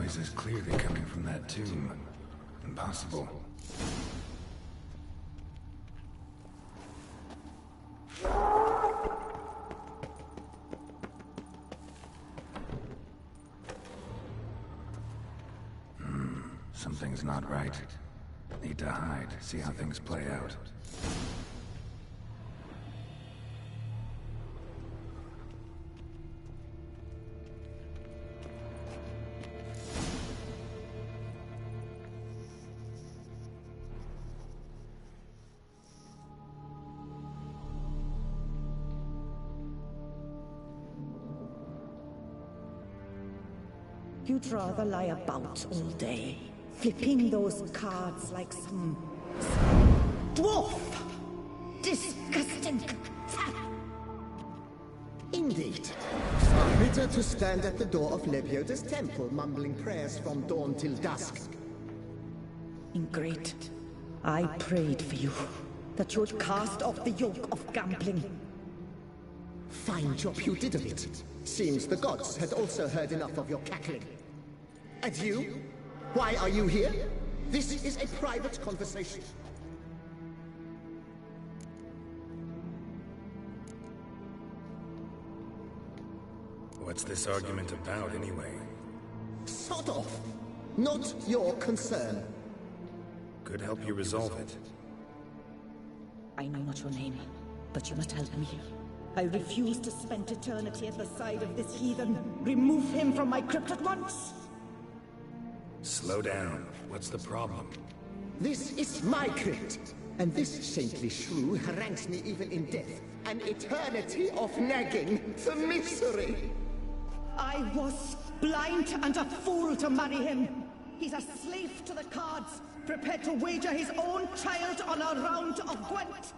noise is clearly coming from that tomb. Impossible. Something's not right. Need to hide, see how things play out. You'd rather lie about all day, flipping those cards like some dwarf! Disgusting! Indeed. Far better to stand at the door of Lebioda's temple, mumbling prayers from dawn till dusk. Ingrate, I prayed for you, that you'd cast off the yoke of gambling. Fine job you did of it. Seems the gods had also heard enough of your cackling. And you? Why are you here? This is a private conversation. What's this argument about, anyway? Sod off! Not your concern. Could help you resolve it. I know not your name, but you must help me. I refuse to spend eternity at the side of this heathen. Remove him from my crypt at once! Slow down. What's the problem? This is my crypt, and this saintly shrew harangues me even in death. An eternity of nagging, the misery! I was blind and a fool to marry him. He's a slave to the cards, prepared to wager his own child on a round of Gwent.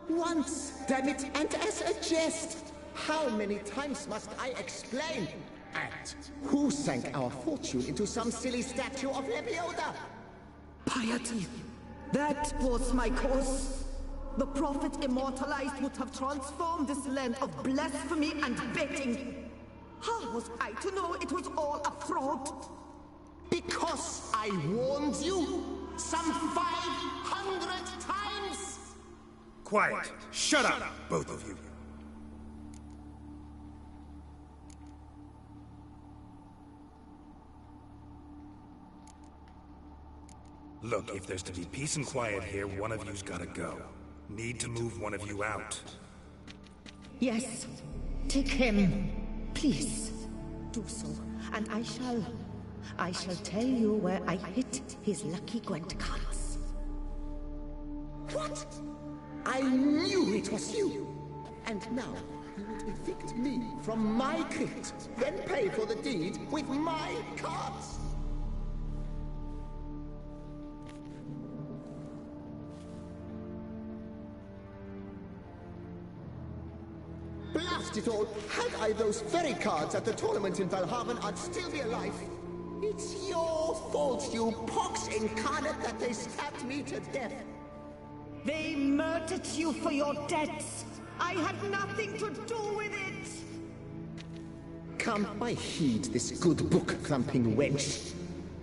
Once, damn it, and as a jest! How many times must I explain? And who sank our fortune into some silly statue of Lebioda? Piety. That was my cause. The prophet immortalized would have transformed this land of blasphemy and betting. How was I to know it was all a fraud? Because I warned you some 500 times! Quiet! Shut up, both of you! Look, if there's to be peace and quiet here, one of you's gotta go. Need to move one of you out. Yes, take him. Please, do so, and I shall tell you where I hid his lucky Gwent cards. What? I knew it was you! And now, you would evict me from my crypt, then pay for the deed with my cards! Blast it all! Had I those very cards at the tournament in Valhaven, I'd still be alive. It's your fault, you pox incarnate, that they stabbed me to death. They murdered you for your debts. I had nothing to do with it. Come, I heed this good book-thumping wench.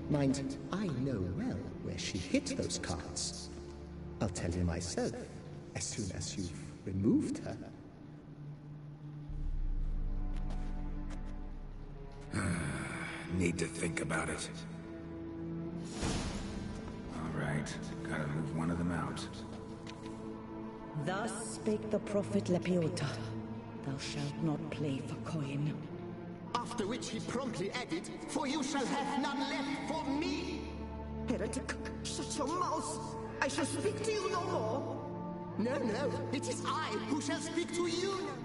Mind, I know well where she hid those cards. I'll tell you myself, as soon as you've removed her. Need to think about it. All right, gotta move one of them out. Thus spake the prophet Lebioda. Thou shalt not play for coin. After which he promptly added, "For you shall have none left for me!" Heretic, shut your mouth! I shall speak to you no more! No, no, it is I who shall speak to you now!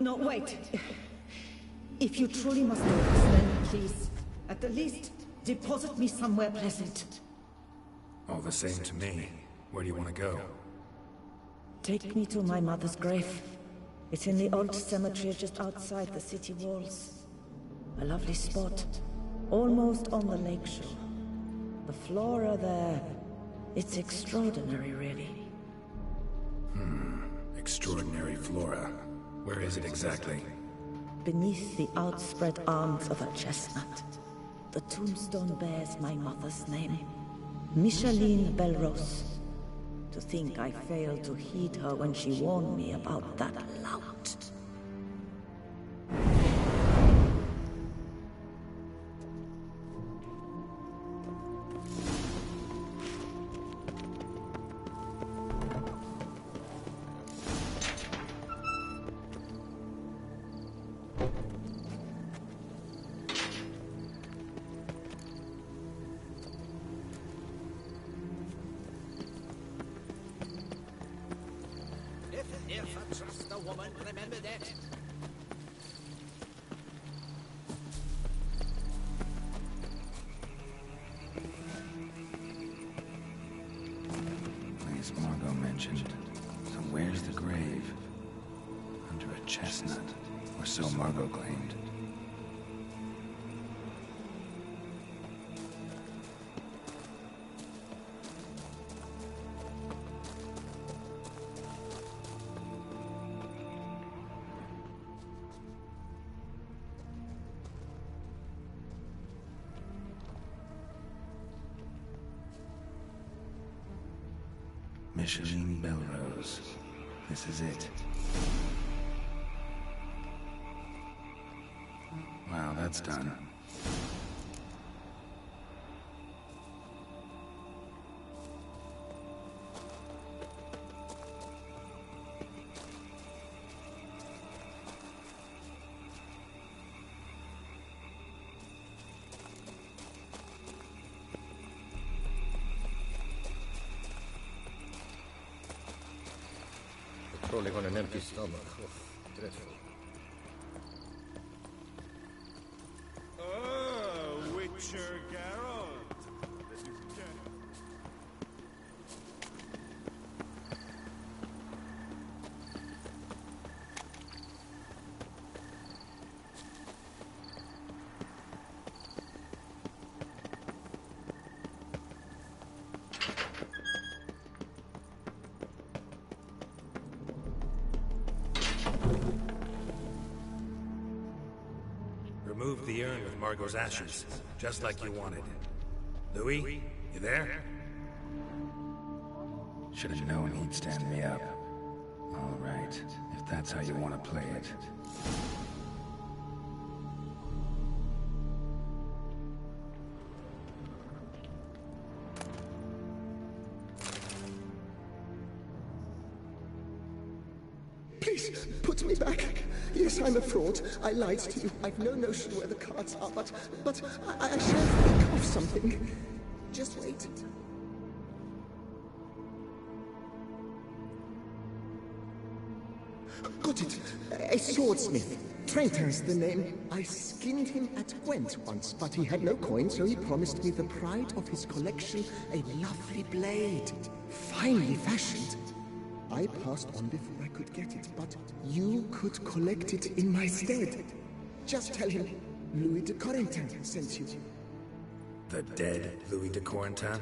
No, wait. If you truly must know this, then please, at the least, deposit me somewhere pleasant. All the same to me. Where do you want to go? Take me to my mother's grave. It's in the old cemetery just outside the city walls. A lovely spot, almost on the lakeshore. The flora there, it's extraordinary, really. Extraordinary flora. Where is it exactly? Beneath the outspread arms of a chestnut, the tombstone bears my mother's name, Micheline Belrose. To think I failed to heed her when she warned me about that lout. If I trust a woman, remember that. Place Margot mentioned. So where's the grave? Under a chestnut. Or so Margot claimed. Micheline Belrose. This is it. Wow, that's done. Crawling on an empty stomach. Oh, dreadful. Oh, Witcher Geralt. Remove the urn with Margot's ashes, just like you wanted. Louis, you there? Should have known he'd stand me up. All right, if that's how you want to play it. Please, put me back. Yes, I'm a fraud. I lied to you. I've no notion where the cards are, but I shall think of something. Just wait. Got it. A swordsmith. Trentin's the name. I skinned him at Gwent once, but he had no coin, so he promised me the pride of his collection, a lovely blade. Finely fashioned. I passed on before I could get it, but you could collect it in my stead. Just tell him Louis de Corentin sent you. The dead Louis de Corentin?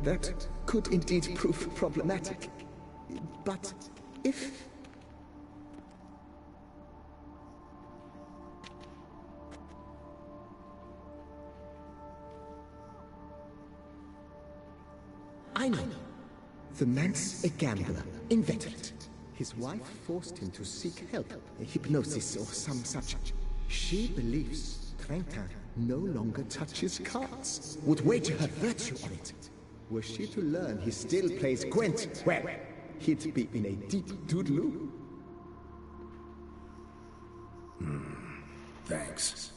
That could indeed prove problematic. But if... I know. The man's a gambler, inveterate. His wife forced him to seek help, hypnosis or some such. She believes Trentin no longer touches cards, would wager her virtue on it. Were she to learn he still plays Gwent, well, he'd be in a deep doodaloo. Thanks.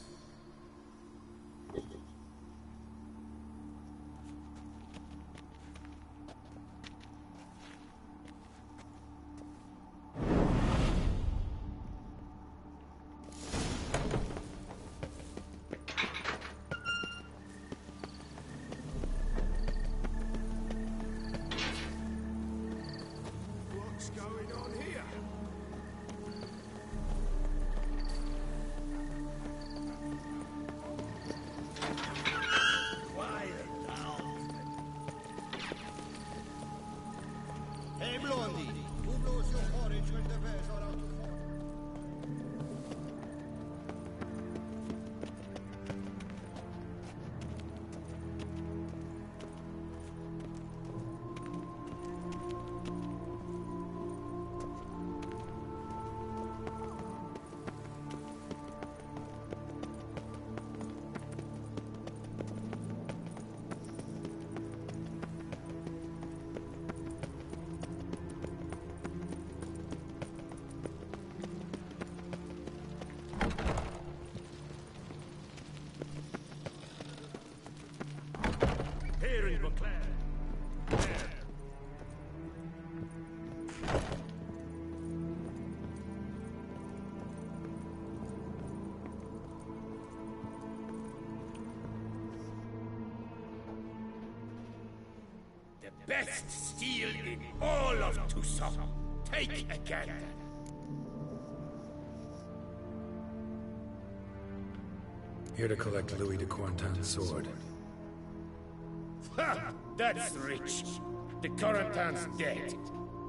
best steel in all of Tucson. Take a gander. Here to collect Louis de Corentin's sword. Ha! That's rich. The Corentin's dead.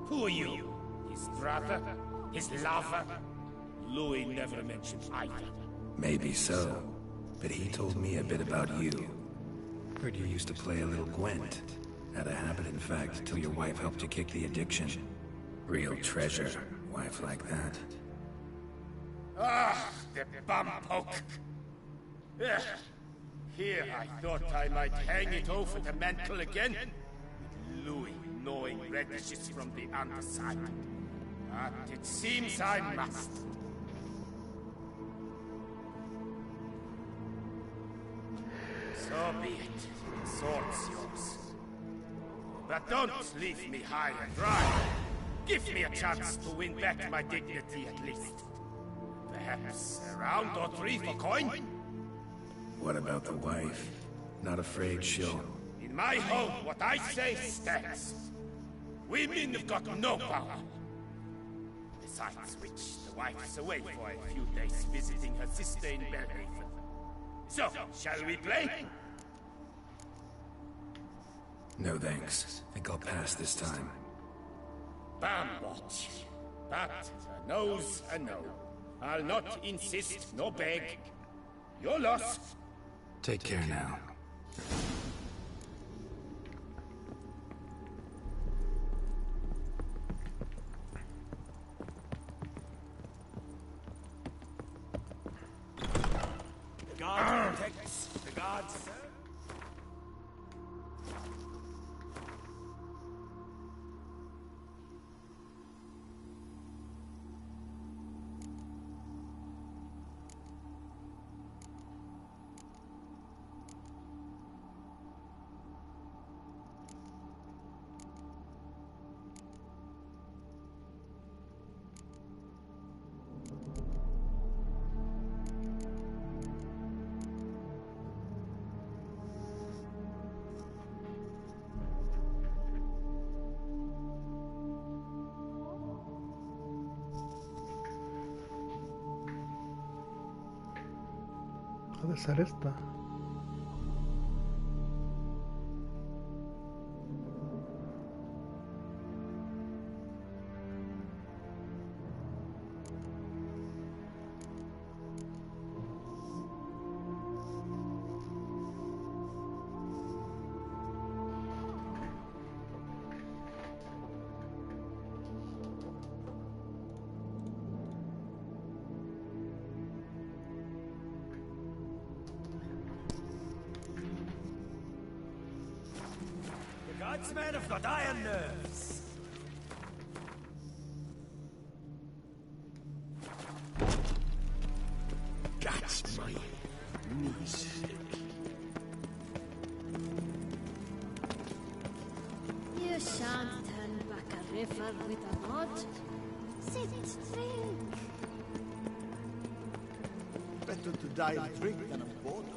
Who are you? His brother? His lover? Louis never mentioned either. Maybe so, but he told me a bit about you. Heard you used to play a little Gwent. Had a habit, in fact, till your wife helped you kick the addiction. Real treasure, wife like that. Ah, the bum poke. Ugh. Here I thought I might hang it over the mantle again, with Louis gnawing radishes from the underside. But it seems I must. So be it. The sword's yours. But don't leave me high and dry. Give me a chance to win back my dignity at least. Perhaps a round or three for coin? What about the wife? Not afraid she'll... In my home, what I say stands. Women have got no power. Besides which, the wife is away for a few days visiting her sister in Belhaven. So, shall we play? No thanks. Think I'll pass this time. Bambot. But a no's a no. I'll not insist, nor beg. Your loss. Take care now. The guard protects the gods. Ha de ser esta. Guardsmen have got iron nerves. That's my knees. You shan't turn back a river with a rod. Sit, drink. Better to die of drink than of boredom.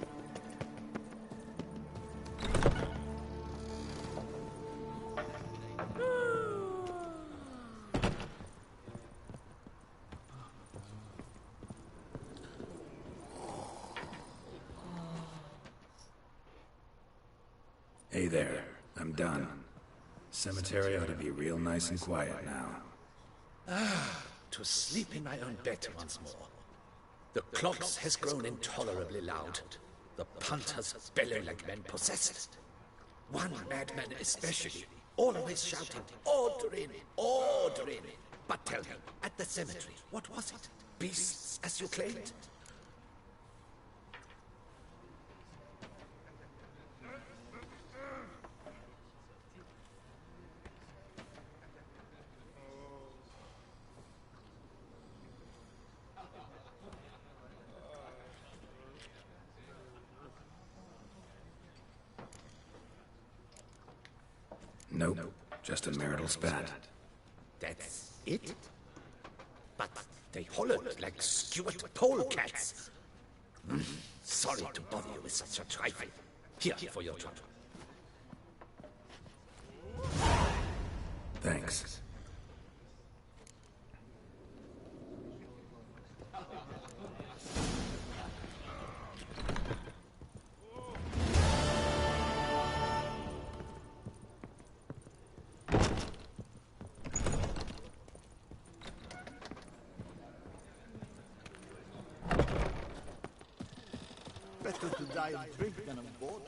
Hey there, I'm done. Cemetery ought to be real nice and quiet now. To sleep in my own bed once more. The clocks has grown intolerably loud. The punters bellow like men possessed. One madman especially, always shouting, "Order in, order in." But tell me, at the cemetery, what was it? Beasts, as you claimed? Nope, just a marital spat. That's it? But they hollered like skewered polecats. Sorry to bother you with such a trifle. Here for your trouble. Thanks. Better to die of drink than of boredom.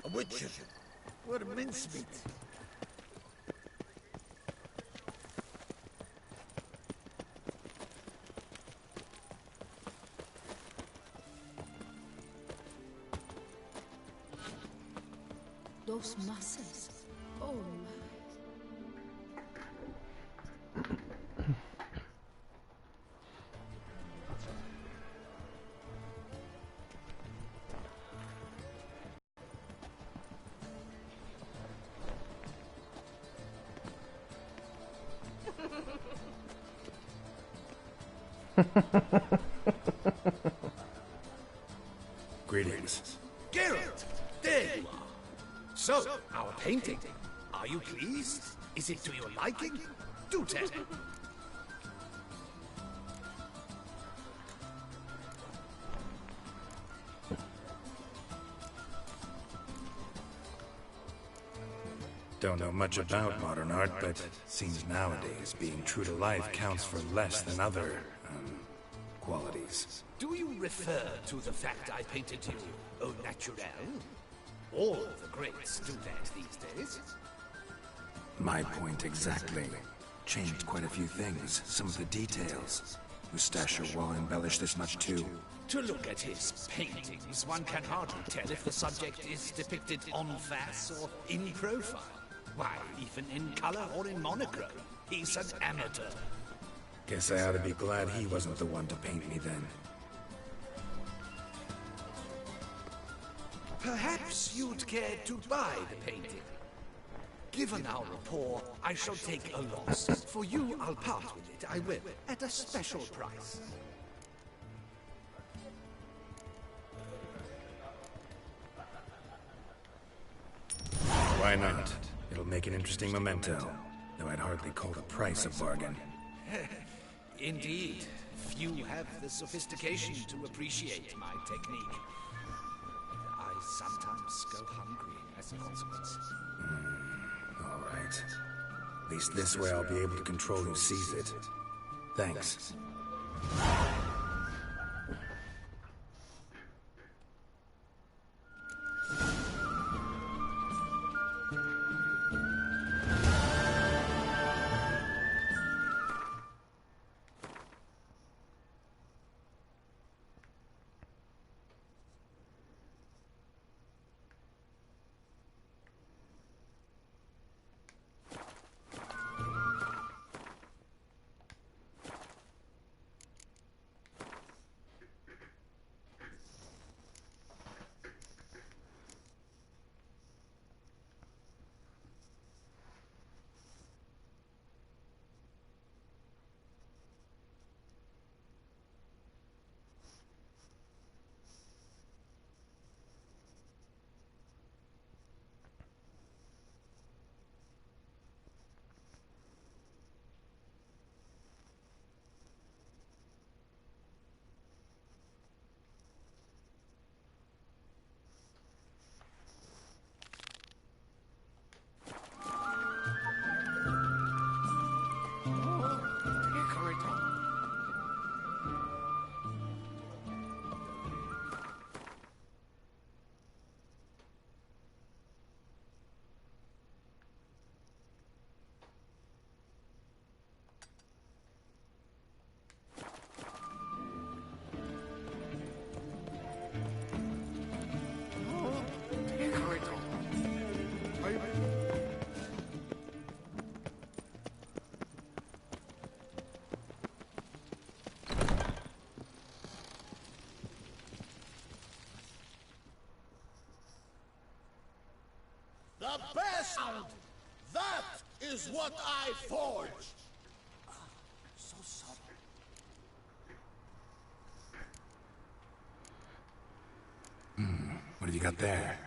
A witcher. What a mincemeat. Those muscles. Oh my. Greetings. Geralt, there you are. So, our painting. Are you pleased? Is it to your liking? Do tell. Don't know much about modern art, but seems nowadays being true to life counts for less than other, qualities. Do you refer to the fact I painted you au naturel? All the greats do that these days. My point exactly. Changed quite a few things, some of the details. Mustache or wall embellish this much too. To look at his paintings, one can hardly tell if the subject is depicted en face or in profile. Why, even in color or in monochrome, he's an amateur. Guess I ought to be glad he wasn't the one to paint me then. Perhaps you'd care to buy the painting. Given our rapport, I shall take a loss. For you, I'll part with it, I will, at a special price. Why not? It'll make an interesting memento, though I'd hardly call the price a bargain. Indeed, few have the sophistication to appreciate my technique. I sometimes go hungry as a consequence. All right. At least this way I'll be able to control who sees it. Thanks. best! That is what I forge! So subtle. What have you got there?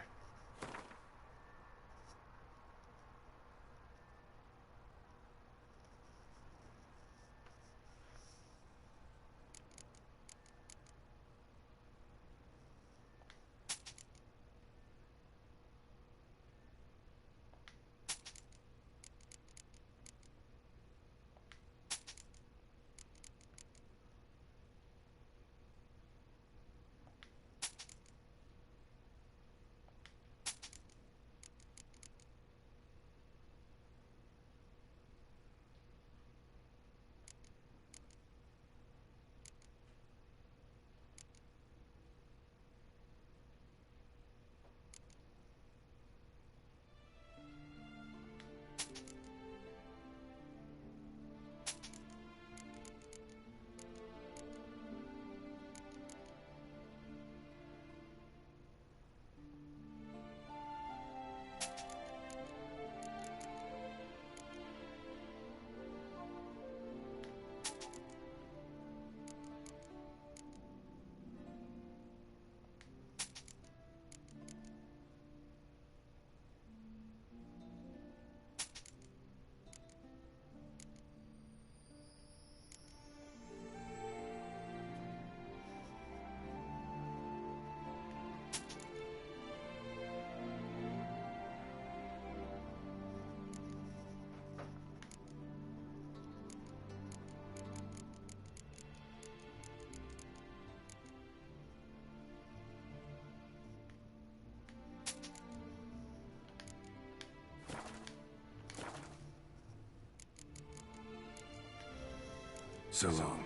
So long.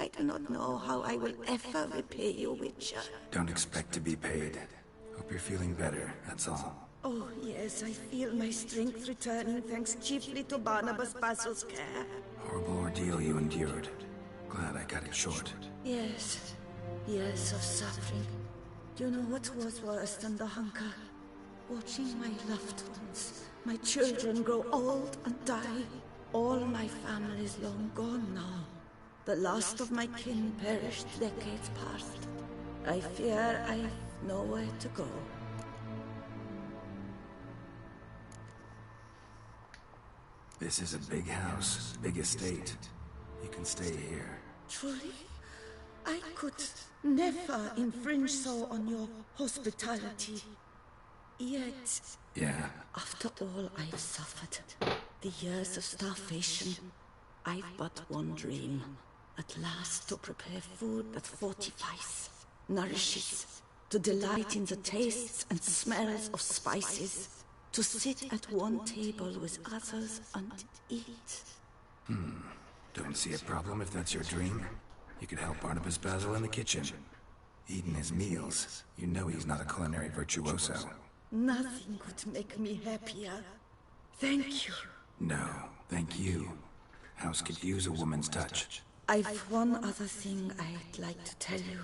I do not know how I will ever repay you, Witcher. Don't expect to be paid. Hope you're feeling better, that's all. Oh, yes, I feel my strength returning thanks chiefly to Barnabas Basil's care. Horrible ordeal you endured. Glad I cut it short. Yes, years of suffering. Do you know what was worse than the hunger? Watching my loved ones, my children grow old and die. All my family is long gone now. The last of my kin perished decades past. I fear I've nowhere to go. This is a big house, big estate. You can stay here. Truly? I could never infringe so on your hospitality. Yet... Yeah? After all I've suffered, the years of starvation, I've but one dream. At last to prepare food that fortifies, nourishes, to delight in the tastes and smells of spices, to sit at one table with others and eat. Don't see a problem if that's your dream. You could help Barnabas Basil in the kitchen. Eating his meals. You know he's not a culinary virtuoso. Nothing could make me happier. Thank you. No, thank you. House could use a woman's touch. I've one other thing I'd like to tell you.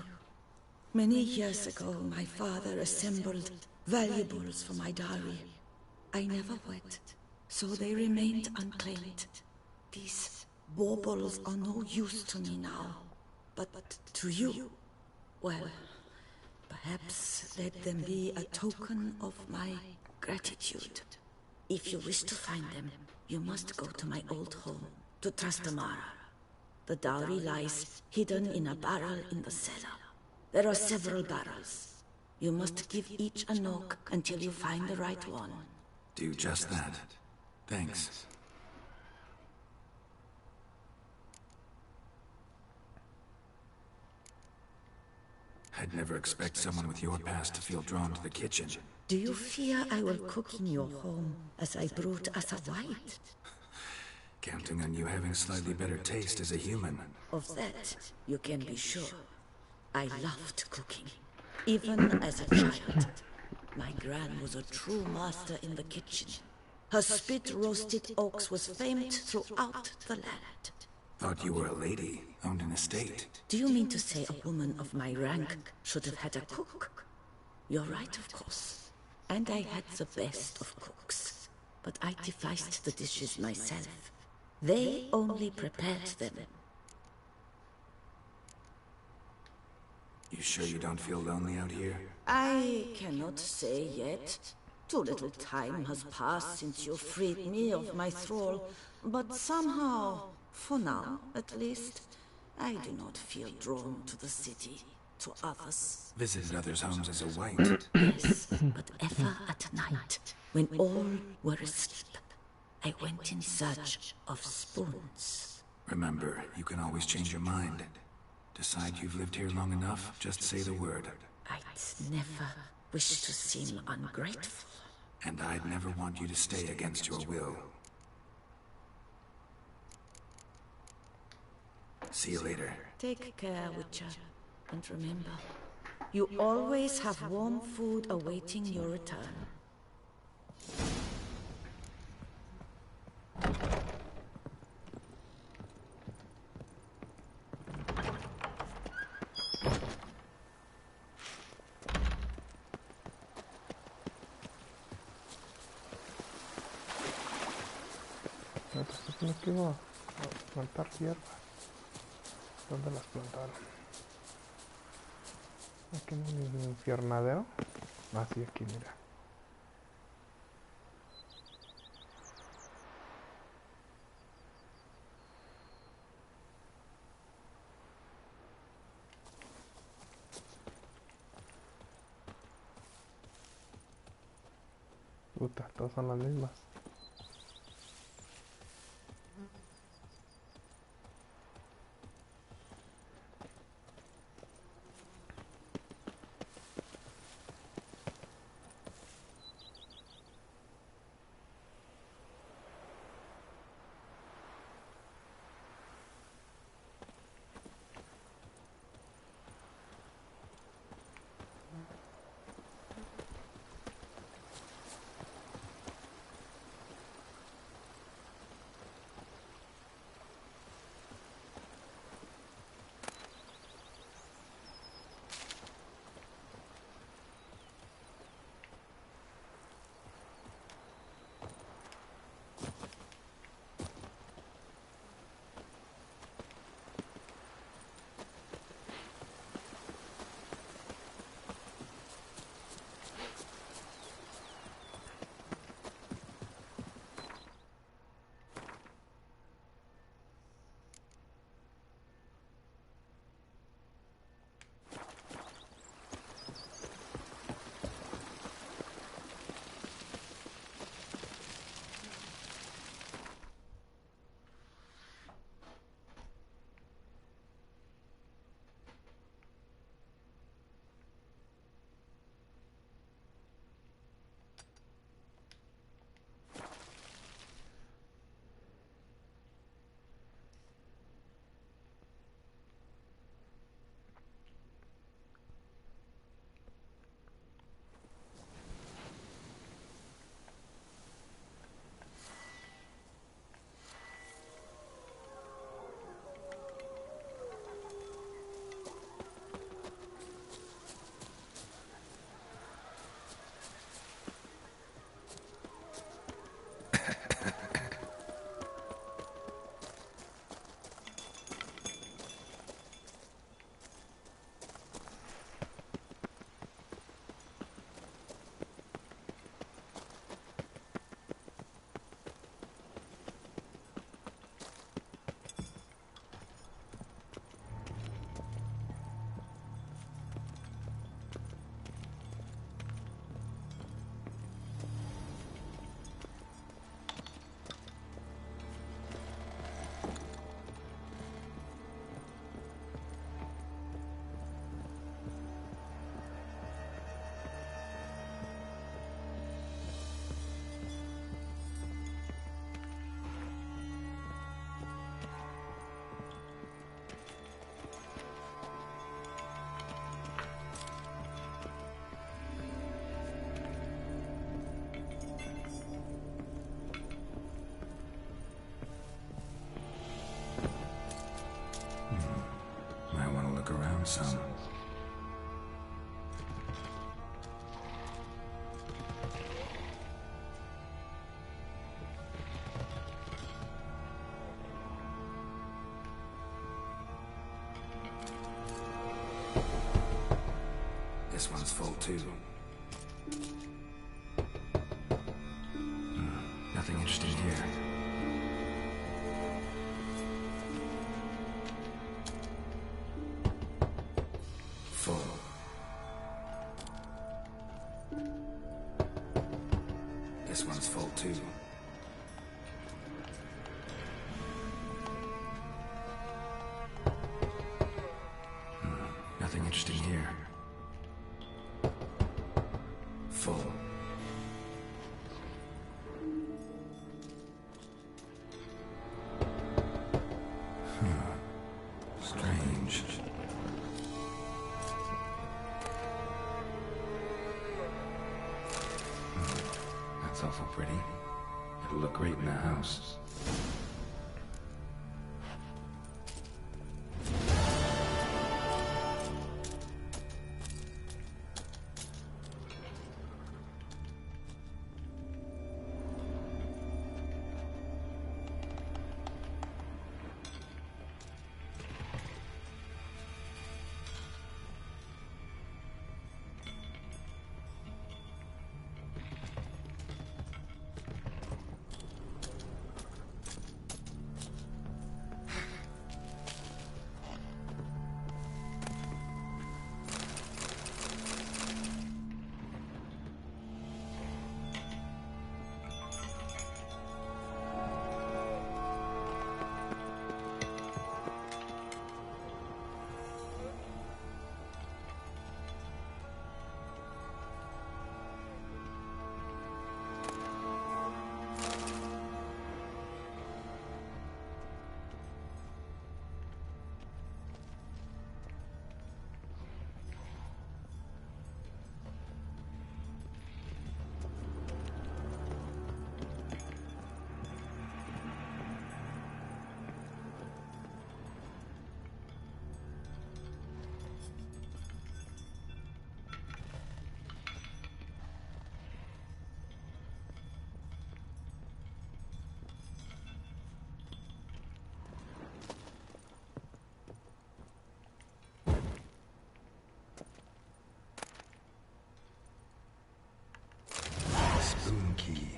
Many years ago, my father assembled valuables for my dowry. I never wed, so they remained unclaimed. These baubles are no use to me now, but to you, well, perhaps let them be a token of my gratitude. If you wish to find them, you must go to my old home, to Trastamara. The dowry lies hidden in a barrel in the cellar. There are several barrels. You must give each a knock until you find the right one. Do just that. Thanks. I'd never expect someone with your past to feel drawn to the kitchen. Do you fear I will cook in your home as I brewed as a white? Counting on you having slightly better taste as a human. Of that, you can be sure. I loved cooking, even as a child. My gran was a true master in the kitchen. Her spit-roasted oaks was famed throughout the land. Thought you were a lady, owned an estate. Do you mean to say a woman of my rank should have had a cook? You're right, of course. And I had the best of cooks. But I devised the dishes myself. They only prepared them. You sure you don't feel lonely out here? I cannot say yet. Too little time has passed since you freed me of my thrall. But somehow, for now at least, I do not feel drawn to the city, to others. Visited others' homes as a white? Yes, but ever at night, when all were asleep, I went in search of spoons. Remember, you can always change your mind. Decide you've lived here long enough, just say the word. I'd never wish to seem ungrateful. And I'd never want you to stay against your will. See you later. Take care, Witcher. And remember, you always have warm food awaiting your return. Se supone que iba a plantar hierbas. ¿Dónde las plantaron? Aquí en el infiernadero. Ah, sí, aquí, mira. Puta, todas son las mismas. some. This one's full too. Nothing interesting here. Full. This one's full too. Nothing interesting here. Full. Strange. That's awful pretty. It'll look great in the house. Spoon key.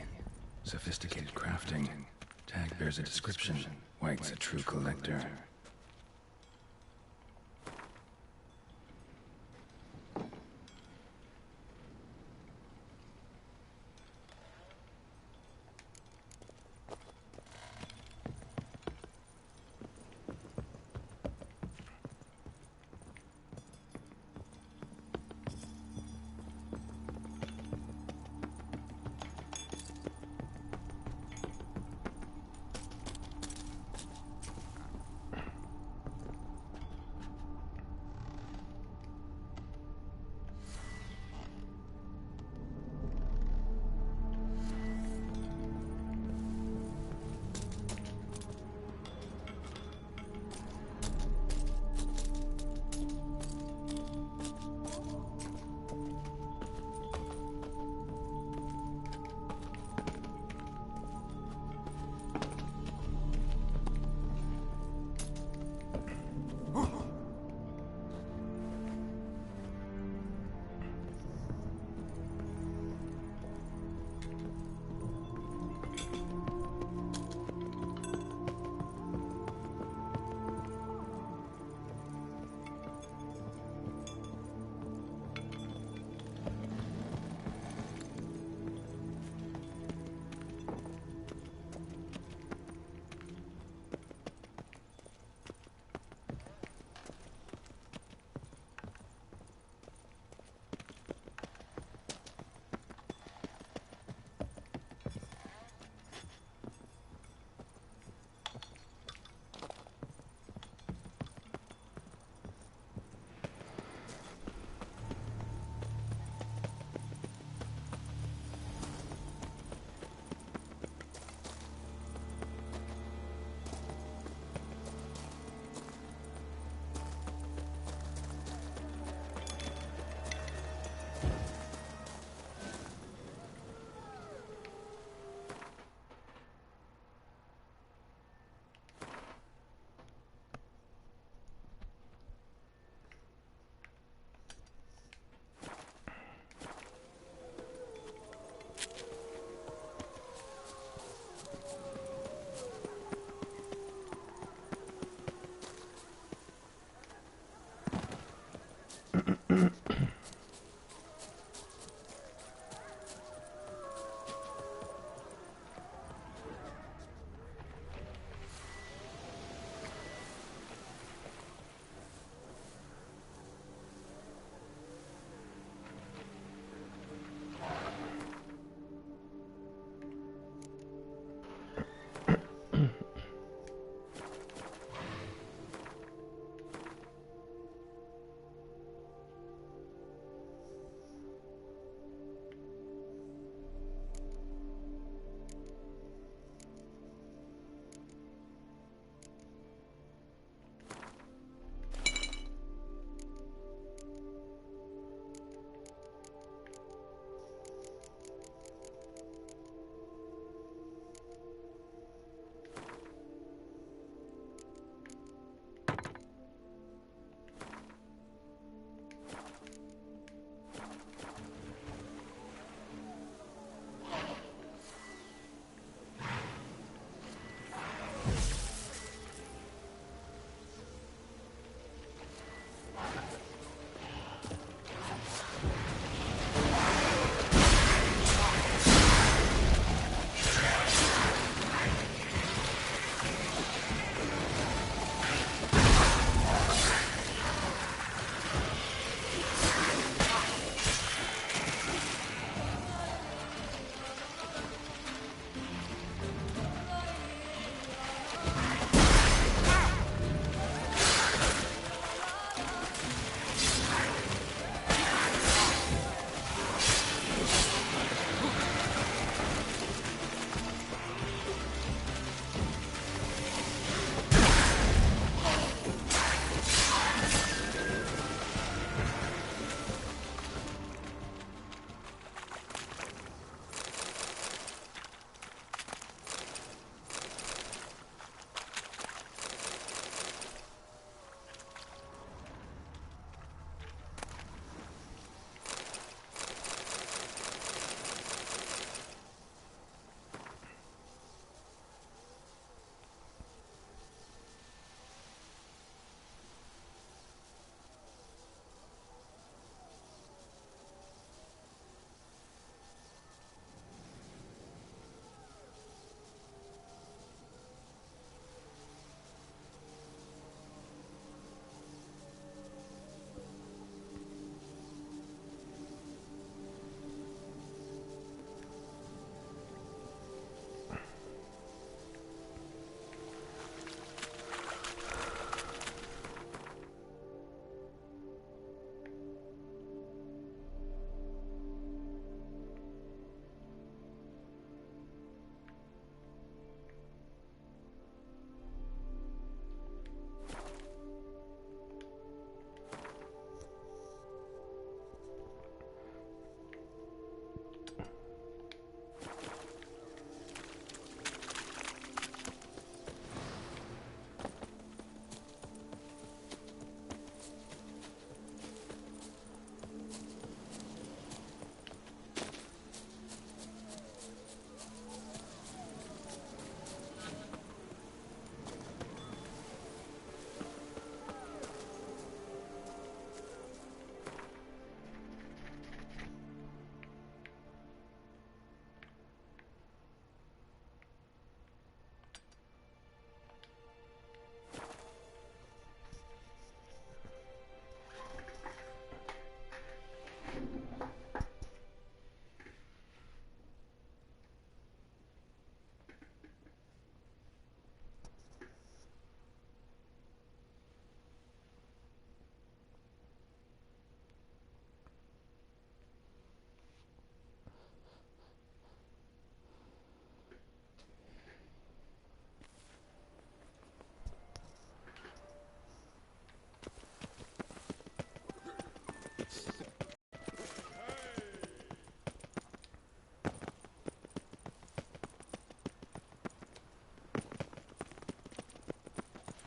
Sophisticated crafting. Tag bears a description. White's a true collector.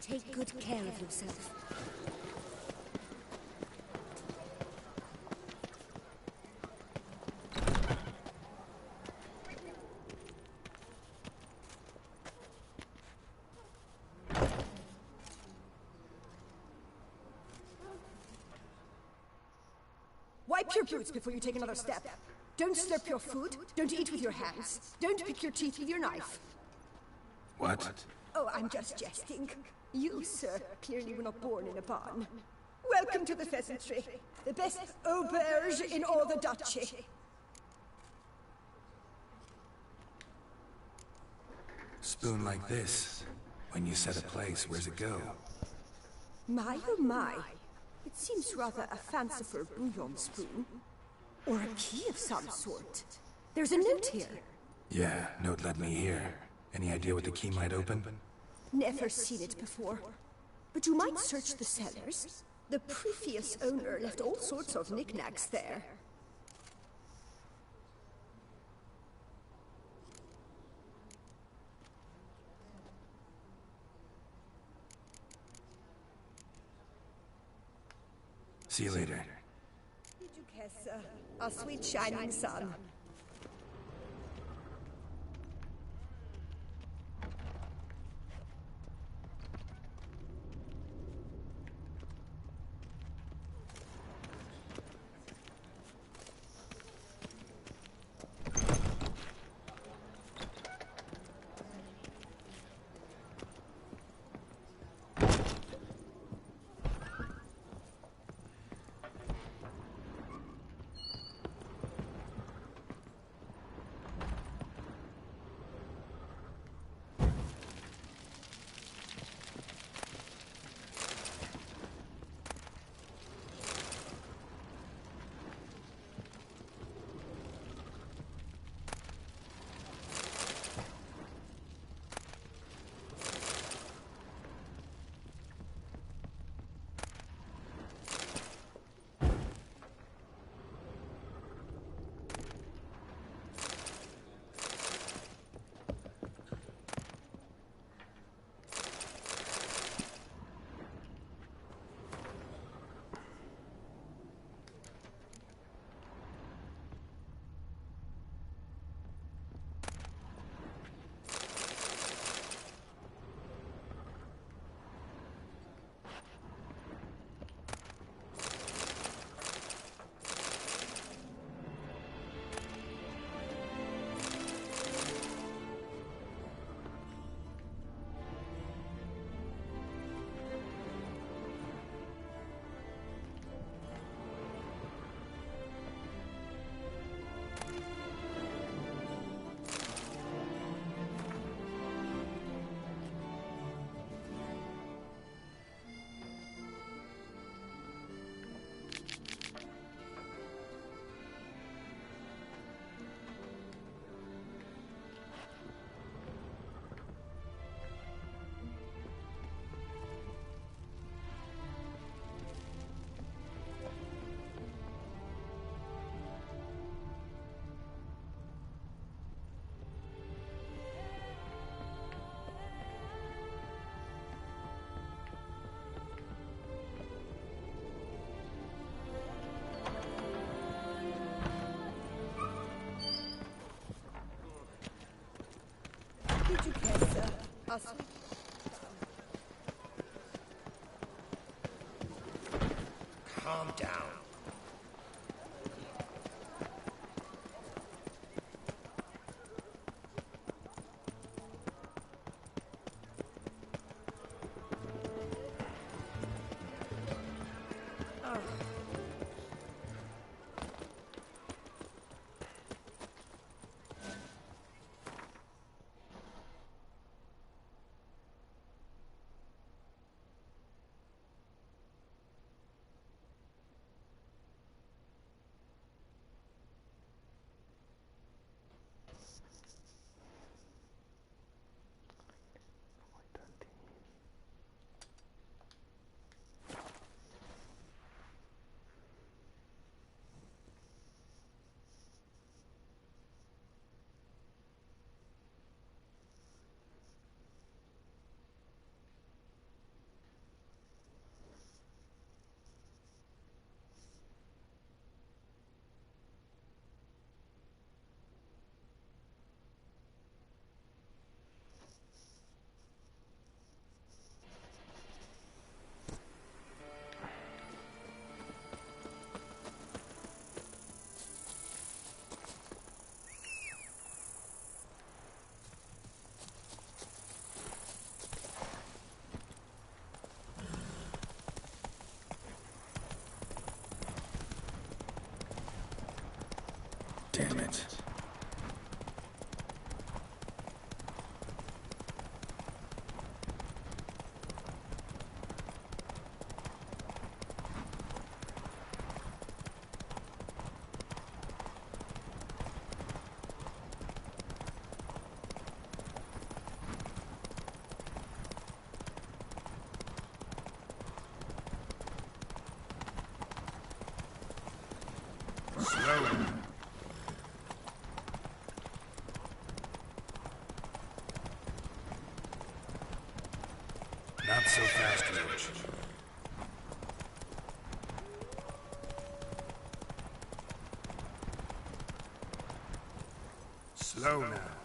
Take good care of yourself. Wipe your boots before you take another step. Don't slurp your food, don't eat with your hands, don't pick your teeth with your knife. What? Oh, I'm just jesting. You, sir, clearly were not born in a barn. Welcome to the pheasantry, the best auberge in all the duchy. Spoon like this. When you set a place, where's it go? My oh my. It seems rather a fanciful bouillon spoon. Or a key of some sort. There's a note here. Yeah, note led me here. Any idea what the key might open? Never seen it before. But you might search the cellars. The previous owner left all sorts of knickknacks there. See you later. Duchessa, our sweet shining sun. Duchessa, our sweet... Calm down. Slowly. Not so fast, Roach. Slow now.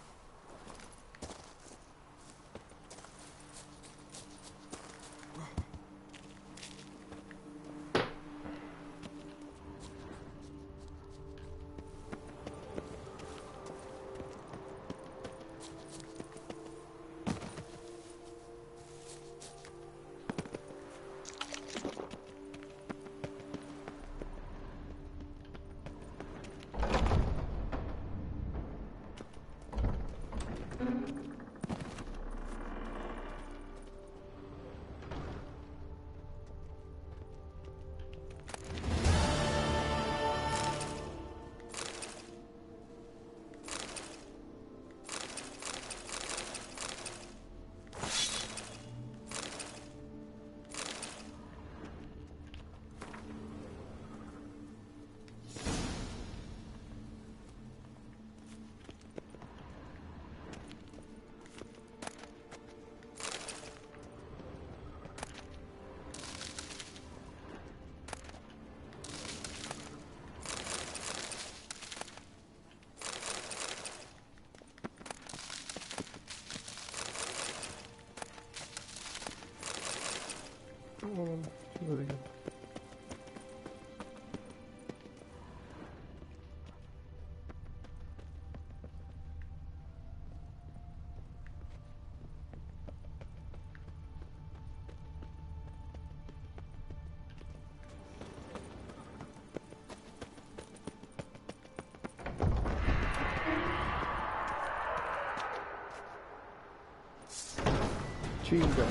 Sigo siguiendo. Chinga.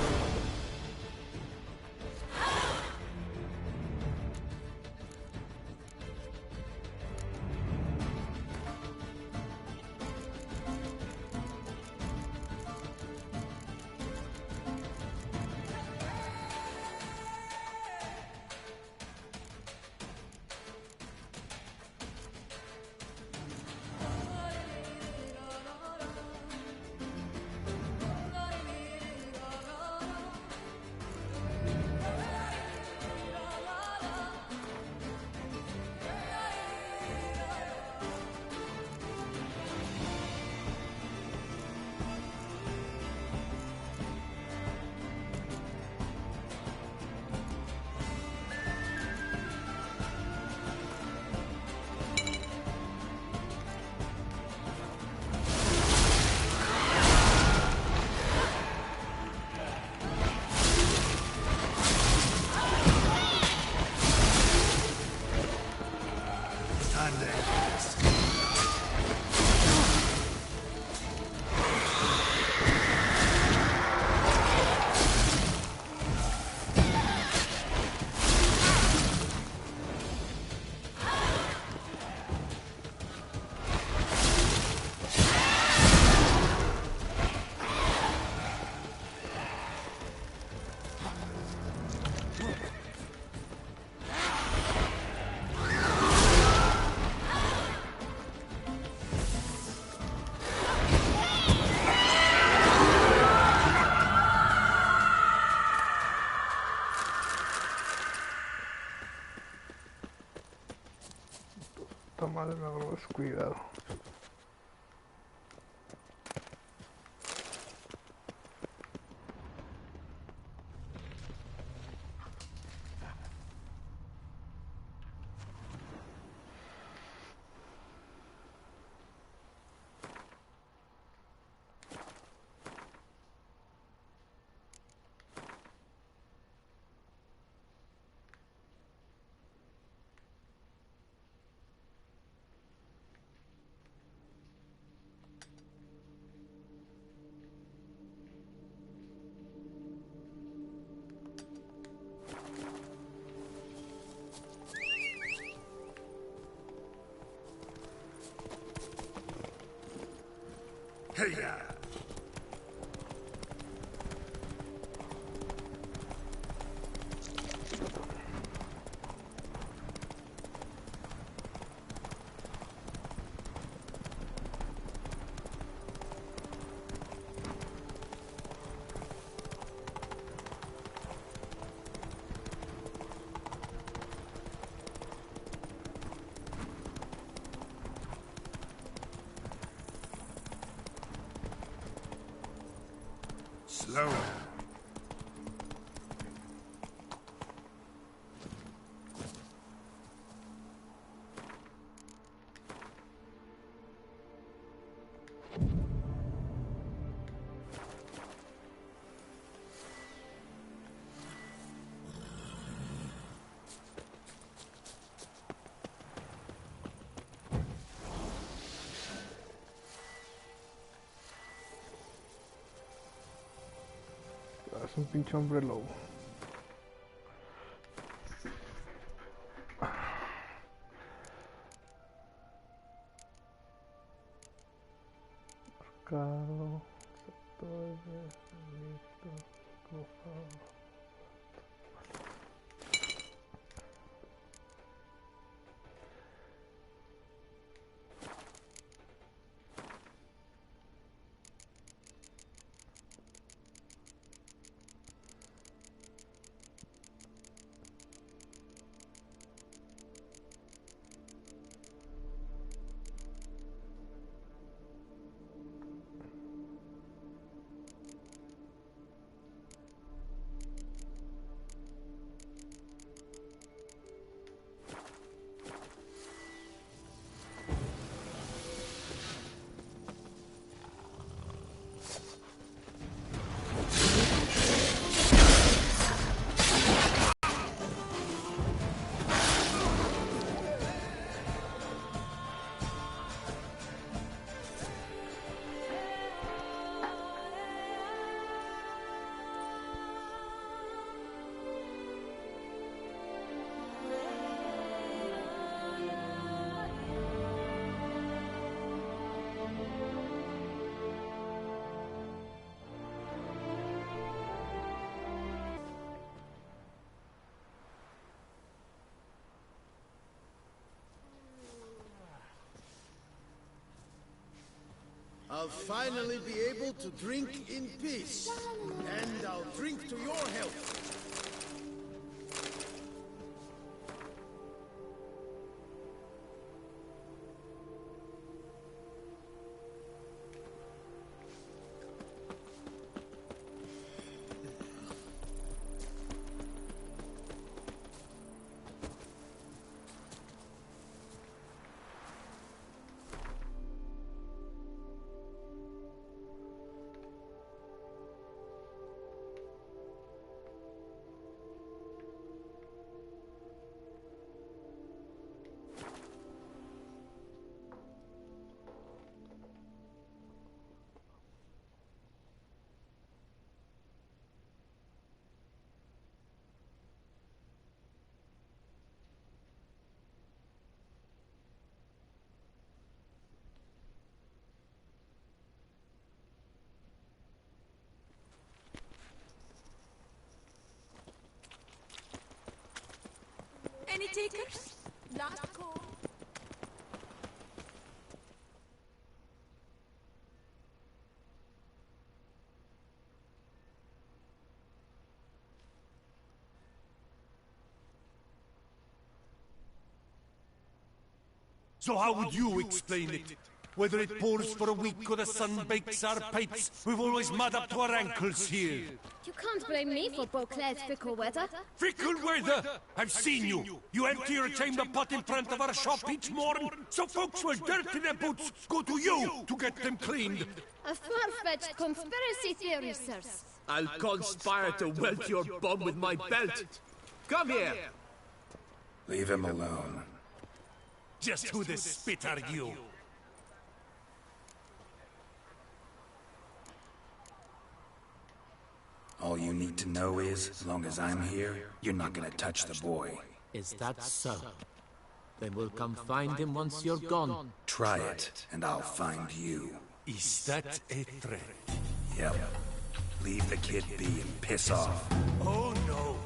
Esta madre me habrá descuidado. Hey-ya! Slow. Es un pinche hombre lobo. Marcado. Listo. Cruzado. I'll finally be able to drink in peace. And I'll drink to your health. Any takers? Last call. So how would you explain it? Whether it pours for a week or the sun bakes our pipes, we've always mud up to our ankles here. You can't blame me for Beauclair's fickle weather. Fickle weather! I've seen you! You empty your chamber pot in front of our shop each morning, so folks will dirty their boots, go to you to get them cleaned. A far-fetched conspiracy theory, sirs. I'll conspire to welt your bum with my belt. Come here! Leave him alone. Just who the spit are you? All you need to know is, as long as I'm here, you're not gonna touch the boy. Is that so? Then we'll come find him once you're gone. Try it, and I'll find you. Is that a threat? Yep. Leave the kid be and piss off. Oh no!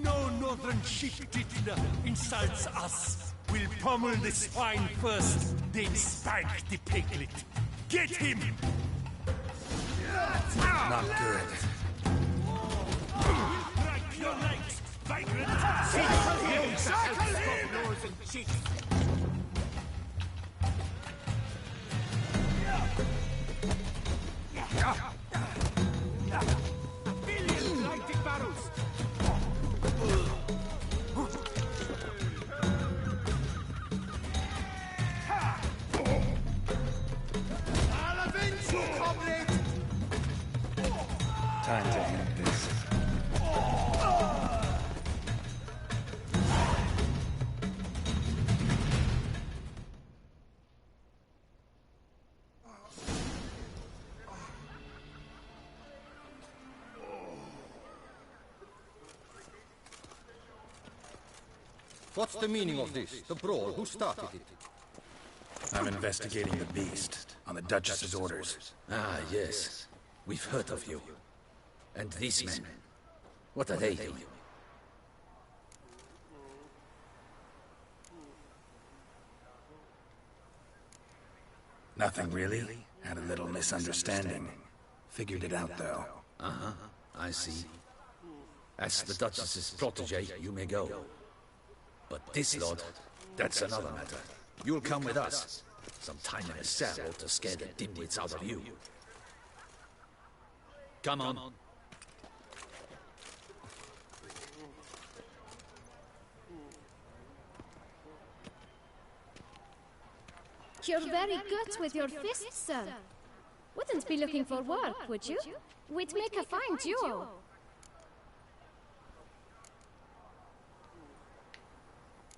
No northern ship-titler insults us! We'll pummel the swine first, then spank the piglet. Get him! Not good. Break your legs, vagrant! Time to end this. What's the meaning of this? The brawl? Who started it? I'm investigating the beast, on the Duchess's orders. Ah, yes. We've heard of you. And these men, what are they doing? Nothing really. Had a little misunderstanding. Figured it out, though. Uh-huh, I see. As the Duchess's protege, you may go. But this lot, that's another matter. You'll come with us. Some time in a cell to scare the dimwits out of you. Come on. You're very good with your fists, sir. Wouldn't be looking for work, would you? We'd make a fine duo.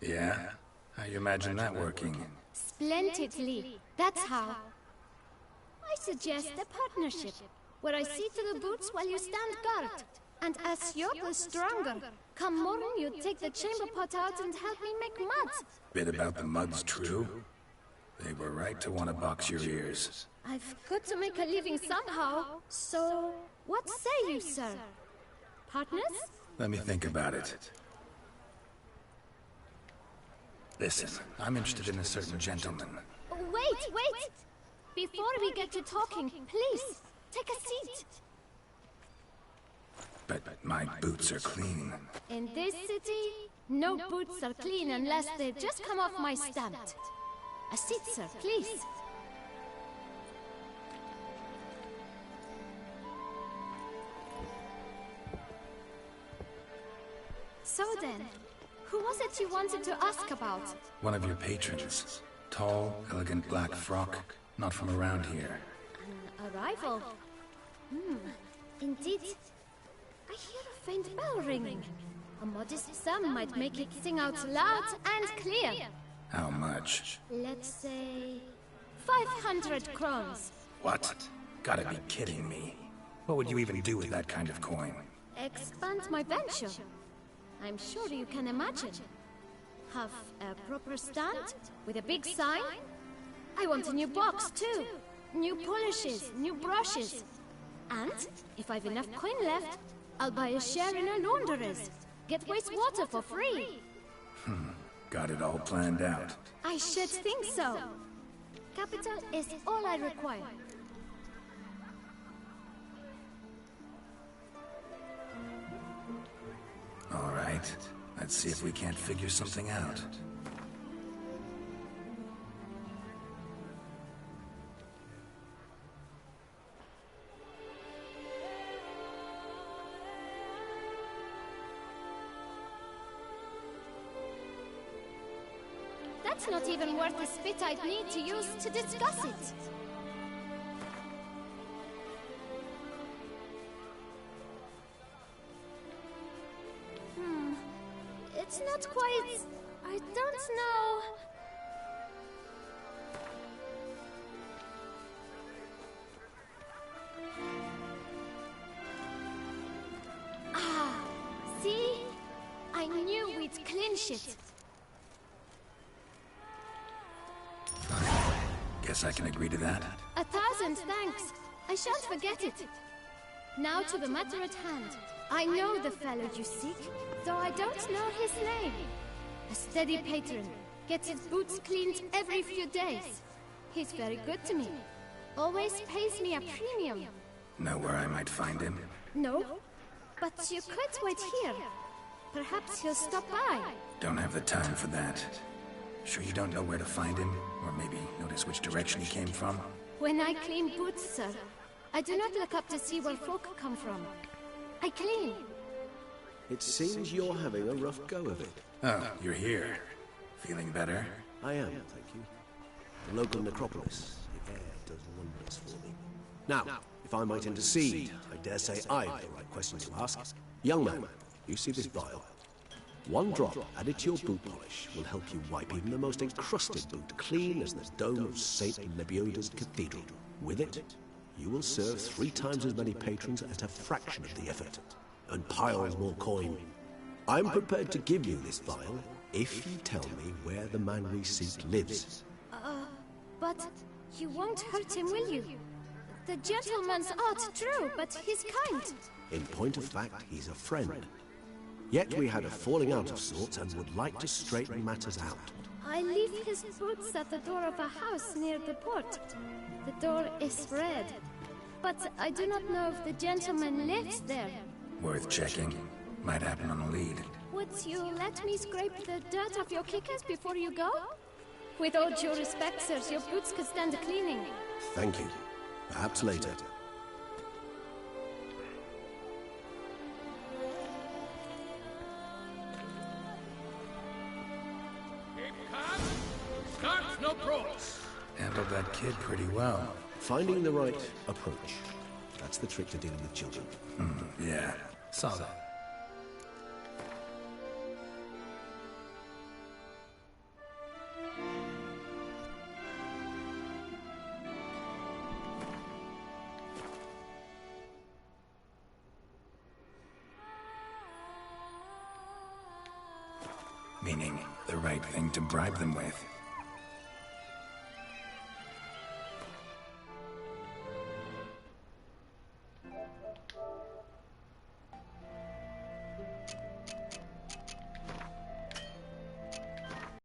Yeah? How you imagine that working? Splendidly. That's how. I suggest a partnership, where I see to the boots while you stand guard. And as you're the stronger, come morning you take the chamber pot out and help me make mud. Bit about the mud's true? They were right to want to box your ears. I've got to make a living somehow, so what say you, sir? Partners? Let me think about it. Listen, I'm interested in a certain gentleman. Wait! Before we get to talking, please, take a seat. But my boots are clean. In this city, no boots are clean unless they just come off my stamp. A seat, sir, please. So then, who was it you wanted to ask about? One of your patrons. Tall, elegant black frock. Not from around here. An arrival? Indeed. I hear a faint bell ringing. A modest sum might make it sing out loud and clear. How much? Let's say 500 crowns. What? Gotta be kidding me. What would you even do with that kind of coin? Expand my venture. I'm sure you can imagine. Have a proper stand with a big sign. I want a new box too. New polishes, new brushes. And if I've enough coin left, I'll buy a share in a launderer's. Get wastewater for free. Got it all planned out. I should think so. Capital is all I require. All right. Let's see if we can't figure something out. That's not even worth the spit I'd need to use to discuss it. It's not quite... I don't know... Ah, see? I knew we'd clinch it. Guess I can agree to that. 1,000 thanks. I shan't forget it. Now to the matter at hand. I know the fellow you seek, though I don't know his name. A steady patron. Gets his boots cleaned every few days. He's very good to me. Always pays me a premium. Know where I might find him? No, but you could wait here. Perhaps he'll stop by. Don't have the time for that. Sure you don't know where to find him? Or maybe notice which direction he came from? When I clean boots, sir, I do not look up to see where folk come from. I clean. It seems you're having a rough go of it. Oh, you're here. Feeling better? I am, thank you. The local necropolis, the air does wonders for me. Now, If I might intercede, I dare say I've the right question to ask. Young man, you see this vial? One drop added to your boot polish will help you wipe even the most encrusted boot clean as the dome of St. Lebioda's cathedral. With it, you will serve 3 times as many patrons at a fraction of the effort, and piles more coin. I'm prepared to give you this vial if you tell me where the man we seek lives. But you won't hurt him, will you? The gentleman's art, true, but he's kind. In point of fact, he's a friend. Yet we had a falling out of sorts and would like to straighten matters out. I leave his boots at the door of a house near the port. The door is red, but I do not know if the gentleman lives there. Worth checking. Might happen on a lead. Would you let me scrape the dirt off your kickers before you go? With all due respect, sirs, your boots could stand a cleaning. Thank you. Perhaps later. Start, no pros. Handled that kid pretty well. Finding the right approach. That's the trick to dealing with children. Yeah. Saw that. Meaning, the right thing to bribe them with.